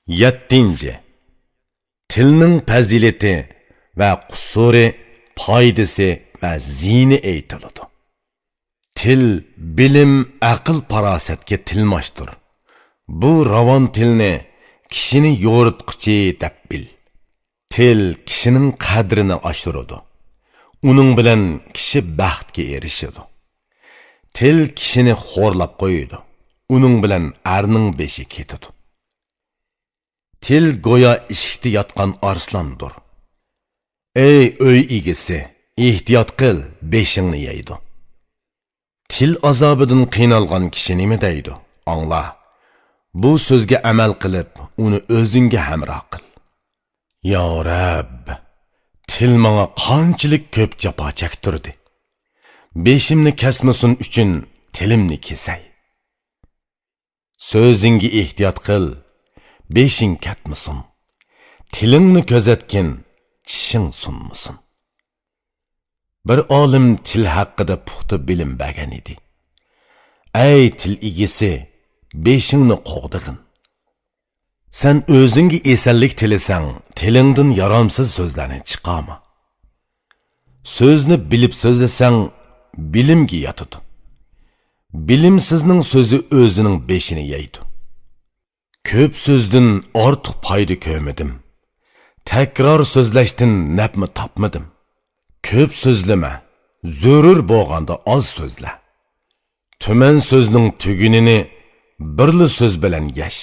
7. Tilning fazilati va qusuri, foydasi va ziyni aytiladi. Til, bilim, aql farosatga tilmoshdir. Bu ravon tilni kishini yo'ritquchi deb bil. Til kishining qadrini oshiradi. Uning bilan kishi baxtga erishadi. Til kishini xo'rlab qo'yadi. Uning bilan arning beshi ketadi. Til go'yo eshikda yotgan arslondir. Ey uy egisi, ehtiyot qil, beshingni yeydi. Til azobidan qiynalgan kishi nima deydi? Angla. Bu so'zga amal qilib, uni o'zingga hamroh qil. Ya Rabb, til menga qanchalik ko'p jafo chektirdi. Beshimni kesmasin uchun tilimni kesay. So'zingga ehtiyot qil, beshing ketmasin. Tilingni ko'zatgin, tishing sunmasin. Bir olim til haqida puxta bilim bergan edi. Ey til egisi, beshingni qo'g'dig'in. Sen o'zingga esallik tilasang, tilingdan yaramsiz so'zlarni chiqarma. So'zni bilib so'zlasang, bilimga yotadi. Bilimsizning so'zi o'zining beshini yeydi. Ko'p so'zdan ortiq foyda ko'rmadim. Takror so'zlashdan nafmi topmadim. Ko'p so'zlama, zarur bo'lganda oz so'zla. Tuman so'zning tugunini birli so'z bilan yash.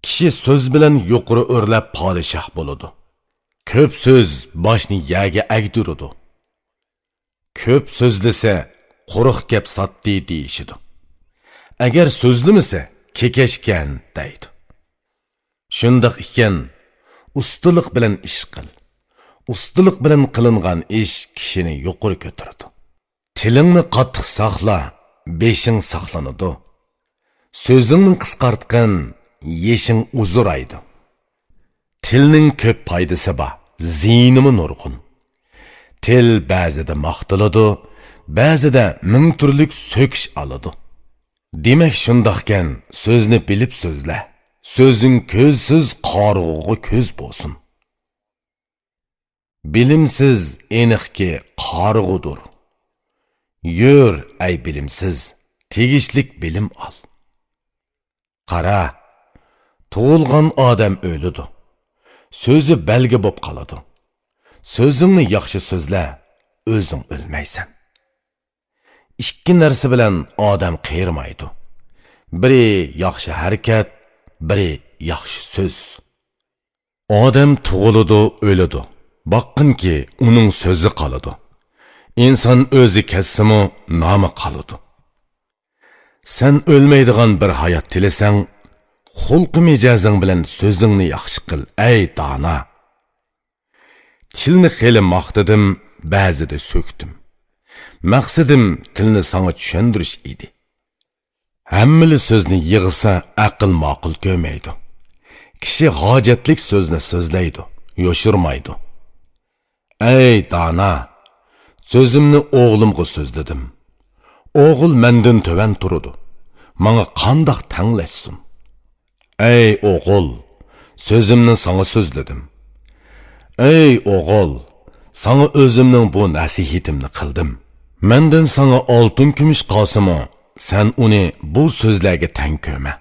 Kishi so'z bilan yuqori o'rlab podshoh bo'ladi. Ko'p so'z boshni yaga agdiradi. Ko'p so'zlasa quruq gap sotdi deyishidi. Agar so'zlamasa kekashgan deydi. Shundoq ekan, ustalik bilan ish qil. Ustalik bilan qilingan ish kishini yuqori ko'taradi. Tilingni qattiq saqla, beshing saqlanadi. So'zingni qisqartqin, yeshing uzuraydi. Tilning ko'p foydasi bor, ziynimi nurg'un. Til ba'zida maqtiladi, ba'zida ming turlik so'kish oladi. Demak shundoqkan, so'zni bilib so'zla. So'zing ko'zsiz qorug'iga ko'z bo'lsin. Bilimsiz aniqki qorug'idir. Yur ay bilimsiz, tegishlik bilim ol. Qara, tug'ilgan odam o'ladi. So'zi belgi bo'lib qoladi. So'zingni yaxshi so'zla, o'zing o'lmaysan. Ikki narsa bilan odam qiyirmaydi. Biri yaxshi harakat, biri yaxshi so'z. Odam tug'iladi, o'ladi. Baqqinki uning so'zi qoladi. İnson o'zi kessimi, nomi qoladi. Sen o'lmaydigan bir hayot tilasang, xulqi mijozing bilan so'zingni yaxshi qil, ey dona. Tilni xeli maqtadim, ba'zida so'kdim. Maqsadim tilni sana tushuntirish edi. Hammali so'zni yig'sa aql ma'qul ko'maydi. Kishi hojatlik so'zni so'zlaydi, yoshirmaydi. Ey dona, so'zimni o'g'limga so'zladim. O'g'il mendan to'van turadi. Menga qandoq tanglashsin? Ey o'g'il, so'zimni sana so'zladim. Ey o'g'il, sana o'zimning bu nasihatimni qildim. Mendan sana oltin kumush qolsimi, sen uni bu so'zlarga tang ko'ma.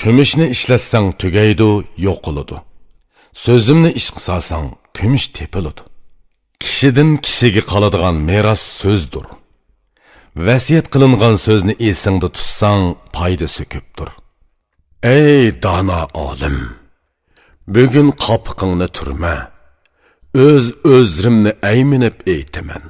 Kumushni ishlatsang tugaydi, yo'qoladi. So'zimni ish qilsang, kumush tepiladi. Kishidan kishiga qoladigan meros so'zdir. Vasiyat qilingan so'zni esingda tutsang, foydasi ko'pdir. Ey dona olim, bugun qopiqingni turma. O'zrimni ayminib aytaman.